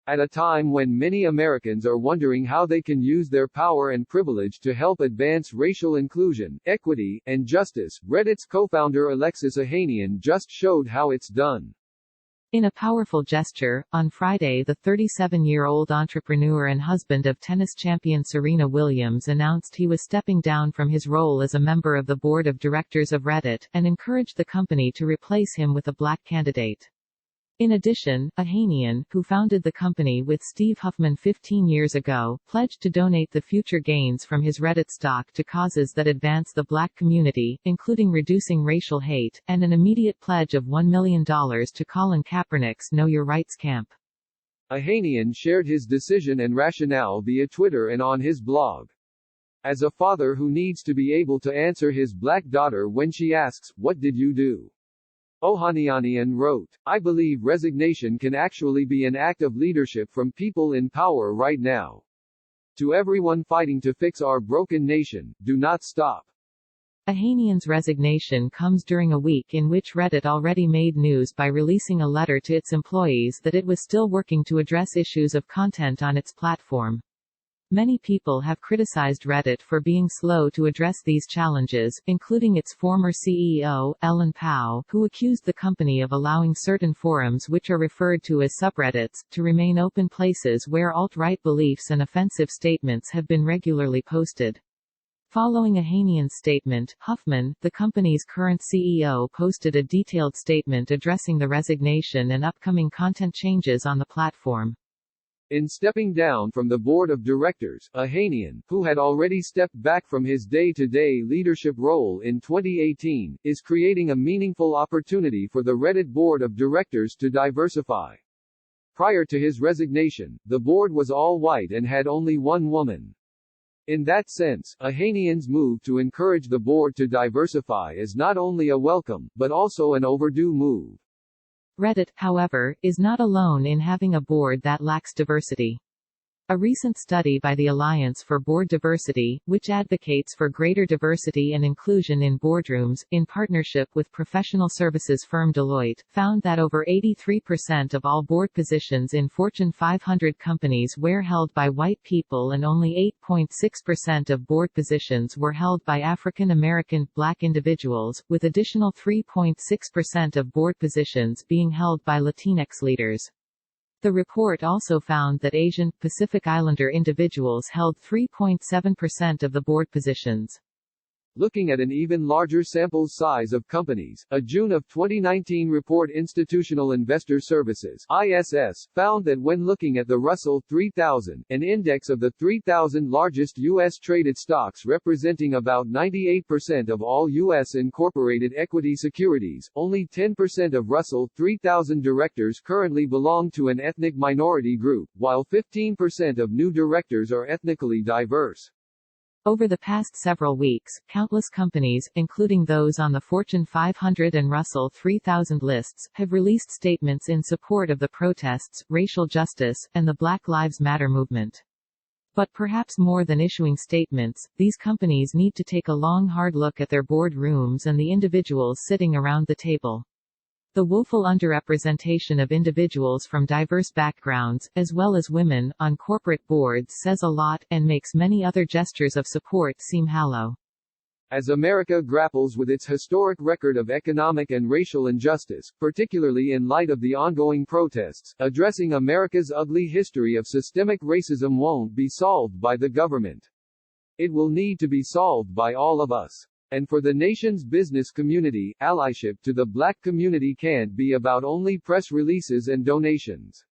At a time when many Americans are wondering how they can use their power and privilege to help advance racial inclusion, equity, and justice, Reddit's co-founder Alexis Ohanian just showed how it's done. In a powerful gesture, on Friday the 37-year-old entrepreneur and husband of tennis champion Serena Williams announced he was stepping down from his role as a member of the board of directors of Reddit, and encouraged the company to replace him with a black candidate. In addition, Ohanian, who founded the company with Steve Huffman 15 years ago, pledged to donate the future gains from his Reddit stock to causes that advance the black community, including reducing racial hate, and an immediate pledge of $1 million to Colin Kaepernick's Know Your Rights camp. Ohanian shared his decision and rationale via Twitter and on his blog. As a father who needs to be able to answer his black daughter when she asks, "What did you do?" Ohanian wrote, "I believe resignation can actually be an act of leadership from people in power right now. To everyone fighting to fix our broken nation, do not stop." Ohanian's resignation comes during a week in which Reddit already made news by releasing a letter to its employees that it was still working to address issues of content on its platform. Many people have criticized Reddit for being slow to address these challenges, including its former CEO, Ellen Pao, who accused the company of allowing certain forums, which are referred to as subreddits, to remain open places where alt-right beliefs and offensive statements have been regularly posted. Following Ohanian's statement, Huffman, the company's current CEO, posted a detailed statement addressing the resignation and upcoming content changes on the platform. In stepping down from the board of directors, Ohanian, who had already stepped back from his day-to-day leadership role in 2018, is creating a meaningful opportunity for the Reddit board of directors to diversify. Prior to his resignation, the board was all white and had only one woman. In that sense, Ohanian's move to encourage the board to diversify is not only a welcome, but also an overdue move. Reddit, however, is not alone in having a board that lacks diversity. A recent study by the Alliance for Board Diversity, which advocates for greater diversity and inclusion in boardrooms, in partnership with professional services firm Deloitte, found that over 83% of all board positions in Fortune 500 companies were held by white people and only 8.6% of board positions were held by African American, Black individuals, with additional 3.6% of board positions being held by Latinx leaders. The report also found that Asian, Pacific Islander individuals held 3.7% of the board positions. Looking at an even larger sample size of companies, a June of 2019 report Institutional Investor Services (ISS) found that when looking at the Russell 3000, an index of the 3,000 largest U.S. traded stocks representing about 98% of all U.S. incorporated equity securities, only 10% of Russell 3000 directors currently belong to an ethnic minority group, while 15% of new directors are ethnically diverse. Over the past several weeks, countless companies, including those on the Fortune 500 and Russell 3000 lists, have released statements in support of the protests, racial justice, and the Black Lives Matter movement. But perhaps more than issuing statements, these companies need to take a long hard look at their board rooms and the individuals sitting around the table. The woeful underrepresentation of individuals from diverse backgrounds, as well as women, on corporate boards says a lot, and makes many other gestures of support seem hollow. As America grapples with its historic record of economic and racial injustice, particularly in light of the ongoing protests, addressing America's ugly history of systemic racism won't be solved by the government. It will need to be solved by all of us. And for the nation's business community, allyship to the black community can't be about only press releases and donations.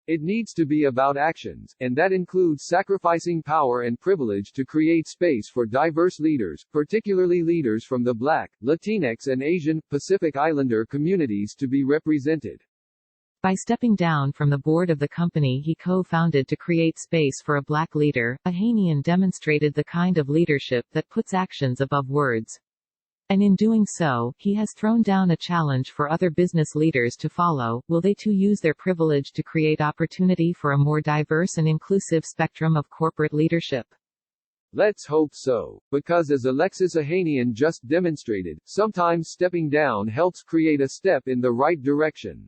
It needs to be about actions, and that includes sacrificing power and privilege to create space for diverse leaders, particularly leaders from the Black, Latinx and Asian, Pacific Islander communities to be represented. By stepping down from the board of the company he co-founded to create space for a black leader, Ohanian demonstrated the kind of leadership that puts actions above words. And in doing so, he has thrown down a challenge for other business leaders to follow. Will they too use their privilege to create opportunity for a more diverse and inclusive spectrum of corporate leadership? Let's hope so, because as Alexis Ohanian just demonstrated, sometimes stepping down helps create a step in the right direction.